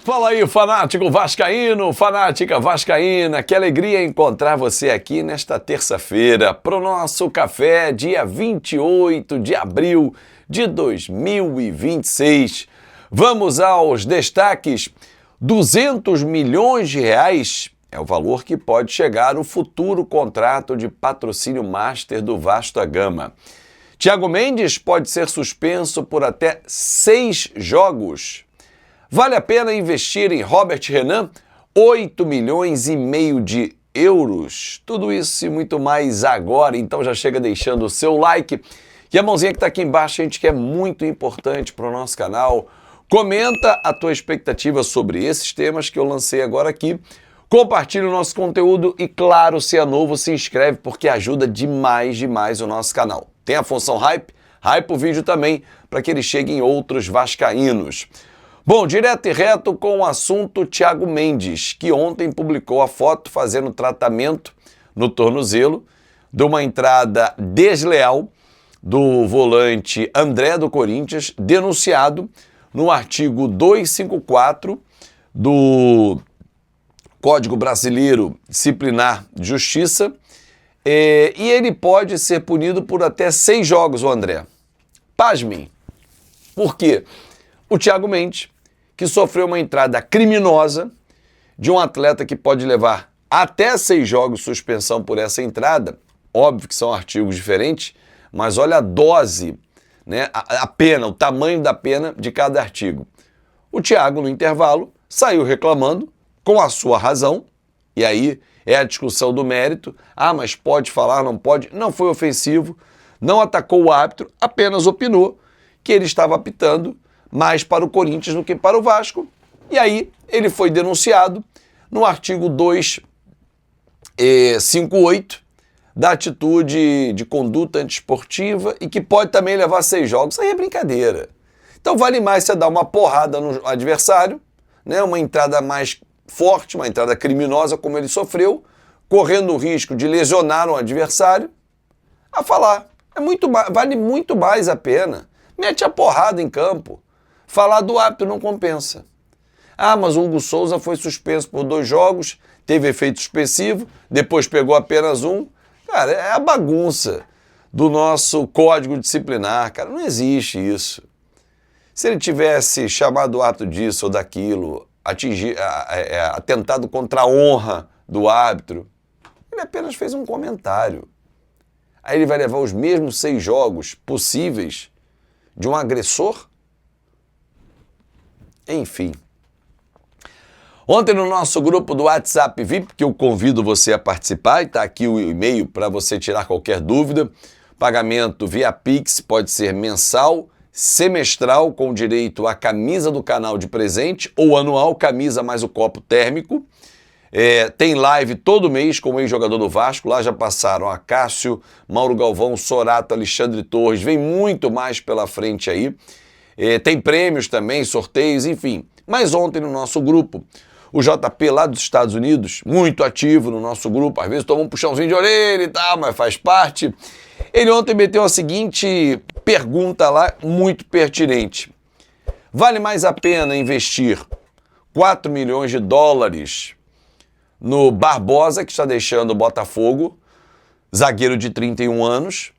Fala aí, fanático vascaíno, fanática vascaína, que alegria encontrar você aqui nesta terça-feira para o nosso café, dia 28 de abril de 2026. Vamos aos destaques. 200 milhões de reais é o valor que pode chegar o futuro contrato de patrocínio master do Vasco da Gama. Thiago Mendes pode ser suspenso por até 6 jogos. Vale a pena investir em Robert Renan? 8 milhões e meio de euros. Tudo isso e muito mais agora, então já chega deixando o seu like. E a mãozinha que está aqui embaixo, gente, que é muito importante para o nosso canal. Comenta a tua expectativa sobre esses temas que eu lancei agora aqui. Compartilha o nosso conteúdo e, claro, se é novo, se inscreve porque ajuda demais o nosso canal. Tem a função hype o vídeo também para que ele chegue em outros vascaínos. Bom, direto e reto com o assunto Thiago Mendes, que ontem publicou a foto fazendo tratamento no tornozelo de uma entrada desleal do volante André do Corinthians, denunciado no artigo 254 do Código Brasileiro Disciplinar de Justiça, e ele pode ser punido por até 6 jogos, o André. Pasmem. Por quê? O Thiago Mendes, que sofreu uma entrada criminosa de um atleta que pode levar até 6 jogos de suspensão por essa entrada, óbvio que são artigos diferentes, mas olha a dose, né, a pena, o tamanho da pena de cada artigo. O Thiago, no intervalo, saiu reclamando, com a sua razão, e aí é a discussão do mérito. Ah, mas pode falar, não pode? Não foi ofensivo, não atacou o árbitro, apenas opinou que ele estava apitando mais para o Corinthians do que para o Vasco. E aí ele foi denunciado no artigo 258 da atitude de conduta antiesportiva e que pode também levar a 6 jogos. Isso aí é brincadeira. Então vale mais você dar uma porrada no adversário, né, uma entrada mais forte, uma entrada criminosa como ele sofreu, correndo o risco de lesionar um adversário, a falar. Vale muito mais a pena. Mete a porrada em campo. Falar do árbitro não compensa. Ah, mas o Hugo Souza foi suspenso por 2 jogos, teve efeito suspensivo, depois pegou apenas 1. Cara, é a bagunça do nosso código disciplinar, cara. Não existe isso. Se ele tivesse chamado o árbitro disso ou daquilo, atentado contra a honra do árbitro, ele apenas fez um comentário. Aí ele vai levar os mesmos 6 jogos possíveis de um agressor? Enfim. Ontem no nosso grupo do WhatsApp VIP, que eu convido você a participar, e está aqui o e-mail para você tirar qualquer dúvida, pagamento via Pix pode ser mensal, semestral, com direito à camisa do canal de presente, ou anual, camisa mais o copo térmico. Tem live todo mês com o ex-jogador do Vasco, lá já passaram a Cássio, Mauro Galvão, Sorato, Alexandre Torres, vem muito mais pela frente aí. Tem prêmios também, sorteios, enfim. Mas ontem no nosso grupo, o JP lá dos Estados Unidos, muito ativo no nosso grupo, às vezes toma um puxãozinho de orelha e tal, mas faz parte. Ele ontem meteu a seguinte pergunta lá, muito pertinente. Vale mais a pena investir 4 milhões de dólares no Barbosa, que está deixando o Botafogo, zagueiro de 31 anos,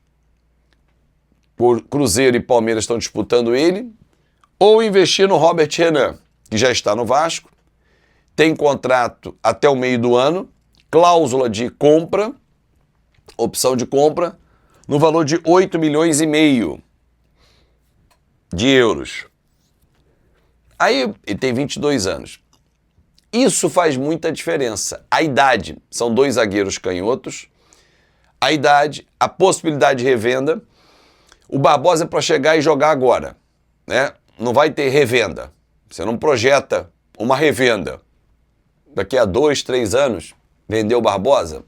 Cruzeiro e Palmeiras estão disputando ele, ou investir no Robert Renan, que já está no Vasco, tem contrato até o meio do ano, cláusula de compra, opção de compra, no valor de 8 milhões e meio de euros. Aí ele tem 22 anos. Isso faz muita diferença. A idade, são 2 zagueiros canhotos, a idade, a possibilidade de revenda. O Barbosa é para chegar e jogar agora, né? Não vai ter revenda. Você não projeta uma revenda. Daqui a 2, 3 anos, vender o Barbosa?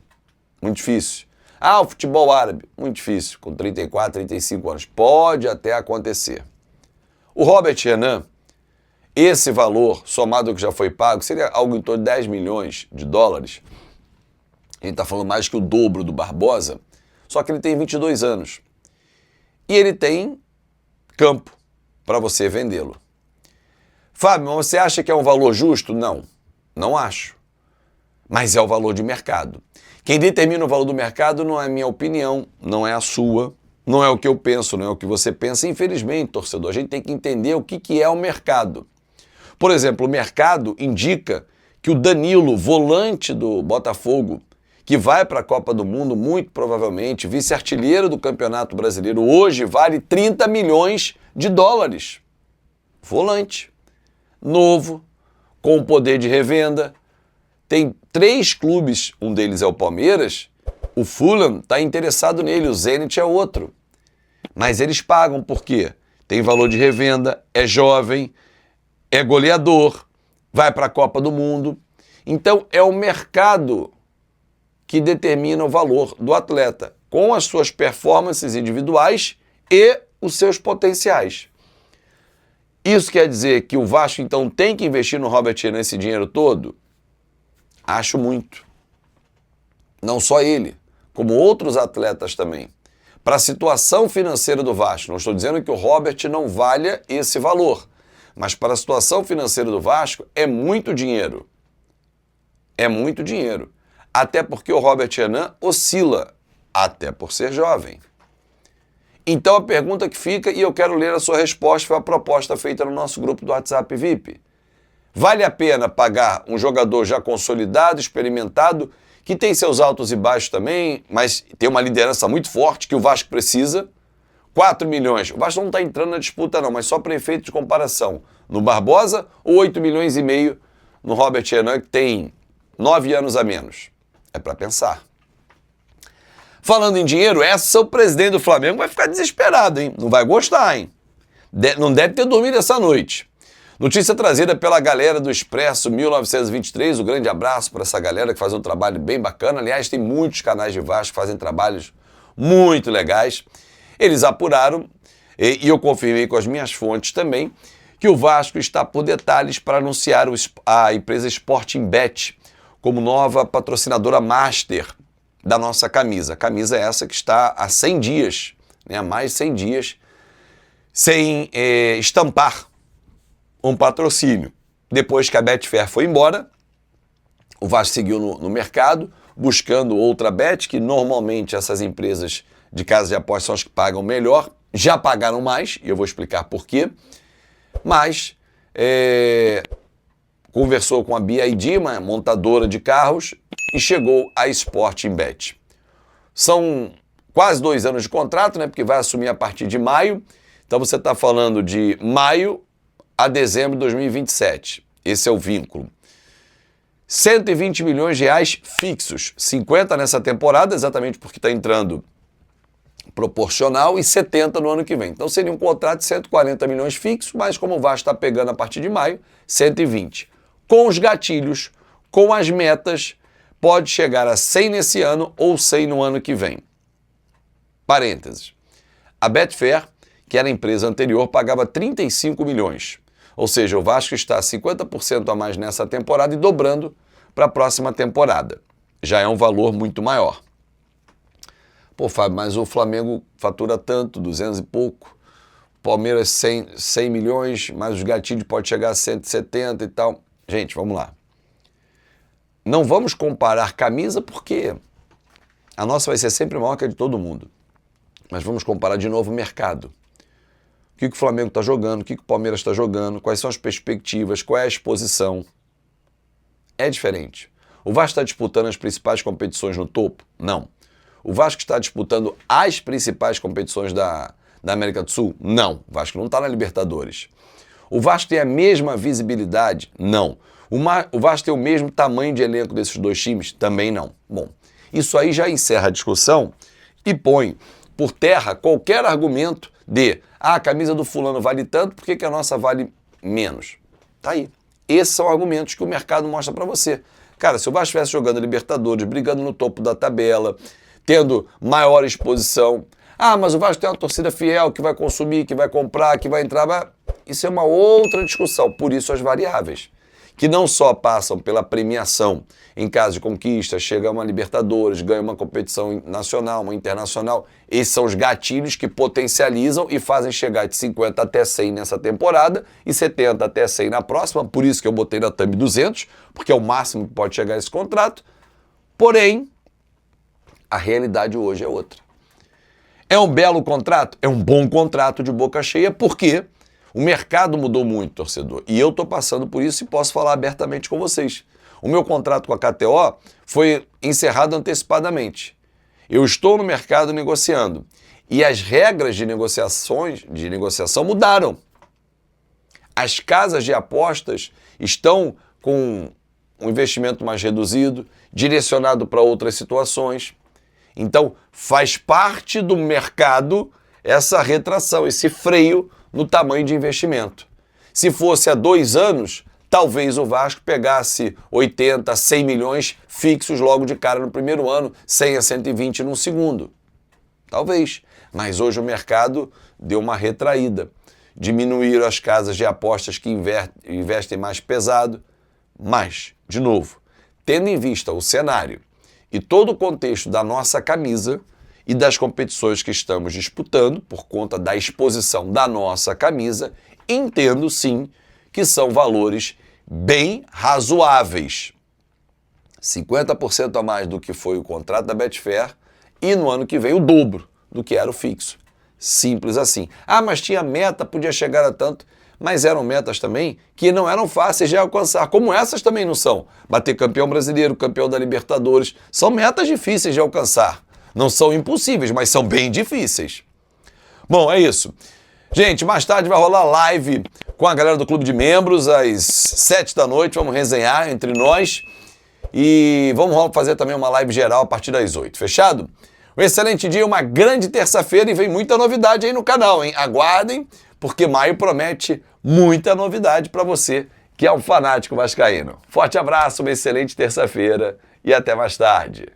Muito difícil. Ah, o futebol árabe? Muito difícil. Com 34, 35 anos. Pode até acontecer. O Robert Renan, esse valor, somado ao que já foi pago, seria algo em torno de 10 milhões de dólares. A gente está falando mais que o dobro do Barbosa, só que ele tem 22 anos. E ele tem campo para você vendê-lo. Fábio, você acha que é um valor justo? Não, não acho. Mas é o valor de mercado. Quem determina o valor do mercado não é a minha opinião, não é a sua, não é o que eu penso, não é o que você pensa. Infelizmente, torcedor, a gente tem que entender o que é o mercado. Por exemplo, o mercado indica que o Danilo, volante do Botafogo, que vai para a Copa do Mundo, muito provavelmente, vice-artilheiro do Campeonato Brasileiro, hoje vale 30 milhões de dólares. Volante. Novo, com poder de revenda. Tem 3 clubes, um deles é o Palmeiras, o Fulham está interessado nele, o Zenit é outro. Mas eles pagam por quê? Tem valor de revenda, é jovem, é goleador, vai para a Copa do Mundo. Então é o mercado que determina o valor do atleta, com as suas performances individuais e os seus potenciais. Isso quer dizer que o Vasco, então, tem que investir no Robert Renan esse dinheiro todo? Acho muito. Não só ele, como outros atletas também. Para a situação financeira do Vasco, não estou dizendo que o Robert não valha esse valor, mas para a situação financeira do Vasco é muito dinheiro. É muito dinheiro. Até porque o Robert Renan oscila, até por ser jovem. Então a pergunta que fica, e eu quero ler a sua resposta, foi a proposta feita no nosso grupo do WhatsApp VIP. Vale a pena pagar um jogador já consolidado, experimentado, que tem seus altos e baixos também, mas tem uma liderança muito forte que o Vasco precisa? 4 milhões. O Vasco não está entrando na disputa não, mas só para efeito de comparação. No Barbosa ou 8 milhões e meio no Robert Renan, que tem 9 anos a menos? É para pensar. Falando em dinheiro, o presidente do Flamengo vai ficar desesperado, hein? Não vai gostar, hein? Não deve ter dormido essa noite. Notícia trazida pela galera do Expresso 1923, um grande abraço para essa galera que faz um trabalho bem bacana. Aliás, tem muitos canais de Vasco que fazem trabalhos muito legais. Eles apuraram, e eu confirmei com as minhas fontes também, que o Vasco está por detalhes para anunciar a empresa Sporting Bet como nova patrocinadora master da nossa camisa. A camisa é essa que está há 100 dias, né, há mais de 100 dias, sem estampar um patrocínio. Depois que a Betfair foi embora, o Vasco seguiu no mercado, buscando outra bet, que normalmente essas empresas de casas de apostas são as que pagam melhor, já pagaram mais, e eu vou explicar por quê, mas conversou com a BID, uma montadora de carros, e chegou a Sporting Bet. São quase 2 anos de contrato, né, porque vai assumir a partir de maio, então você está falando de maio a dezembro de 2027. Esse é o vínculo. 120 milhões de reais fixos, 50 nessa temporada, exatamente porque está entrando proporcional, e 70 no ano que vem. Então seria um contrato de 140 milhões fixos, mas como o Vasco está pegando a partir de maio, 120. Com os gatilhos, com as metas, pode chegar a 100 nesse ano ou 100 no ano que vem. Parênteses. A Betfair, que era a empresa anterior, pagava 35 milhões. Ou seja, o Vasco está 50% a mais nessa temporada e dobrando para a próxima temporada. Já é um valor muito maior. Pô, Fábio, mas o Flamengo fatura tanto, 200 e pouco. Palmeiras 100 milhões, mas os gatilhos podem chegar a 170 e tal. Gente, vamos lá. Não vamos comparar camisa porque a nossa vai ser sempre maior que a de todo mundo. Mas vamos comparar de novo o mercado. O que o Flamengo está jogando, o que o Palmeiras está jogando, quais são as perspectivas, qual é a exposição. É diferente. O Vasco está disputando as principais competições no topo? Não. O Vasco está disputando as principais competições da América do Sul? Não. O Vasco não está na Libertadores. O Vasco tem a mesma visibilidade? Não. O Vasco tem o mesmo tamanho de elenco desses dois times? Também não. Bom, isso aí já encerra a discussão e põe por terra qualquer argumento de a camisa do fulano vale tanto, por que a nossa vale menos? Tá aí. Esses são argumentos que o mercado mostra para você. Cara, se o Vasco estivesse jogando Libertadores, brigando no topo da tabela, tendo maior exposição, mas o Vasco tem uma torcida fiel que vai consumir, que vai comprar, que vai entrar, isso é uma outra discussão. Por isso as variáveis. que não só passam pela premiação em caso de conquista, chega a uma Libertadores, ganha uma competição nacional, uma internacional. Esses são os gatilhos que potencializam e fazem chegar de 50 até 100 nessa temporada e 70 até 100 na próxima. Por isso que eu botei na thumb 200, porque é o máximo que pode chegar esse contrato. Porém, a realidade hoje é outra. É um belo contrato? É um bom contrato de boca cheia, porque o mercado mudou muito, torcedor. E eu estou passando por isso e posso falar abertamente com vocês. O meu contrato com a KTO foi encerrado antecipadamente. Eu estou no mercado negociando. E as regras de negociação mudaram. As casas de apostas estão com um investimento mais reduzido, direcionado para outras situações. Então, faz parte do mercado essa retração, esse freio no tamanho de investimento. Se fosse há 2 anos, talvez o Vasco pegasse 80, 100 milhões fixos logo de cara no primeiro ano, 100 a 120 no segundo. Talvez. Mas hoje o mercado deu uma retraída. Diminuíram as casas de apostas que investem mais pesado. Mas, de novo, tendo em vista o cenário e todo o contexto da nossa camisa e das competições que estamos disputando, por conta da exposição da nossa camisa, entendo sim que são valores bem razoáveis. 50% a mais do que foi o contrato da Betfair e no ano que vem o dobro do que era o fixo. Simples assim. Ah, mas tinha meta, podia chegar a tanto, mas eram metas também que não eram fáceis de alcançar, como essas também não são. Bater campeão brasileiro, campeão da Libertadores, são metas difíceis de alcançar. Não são impossíveis, mas são bem difíceis. Bom, é isso. Gente, mais tarde vai rolar live com a galera do Clube de Membros, às 7 da noite, vamos resenhar entre nós e vamos fazer também uma live geral a partir das 8, fechado? Um excelente dia, uma grande terça-feira e vem muita novidade aí no canal, hein? Aguardem, porque maio promete muita novidade para você que é um fanático vascaíno. Forte abraço, uma excelente terça-feira e até mais tarde.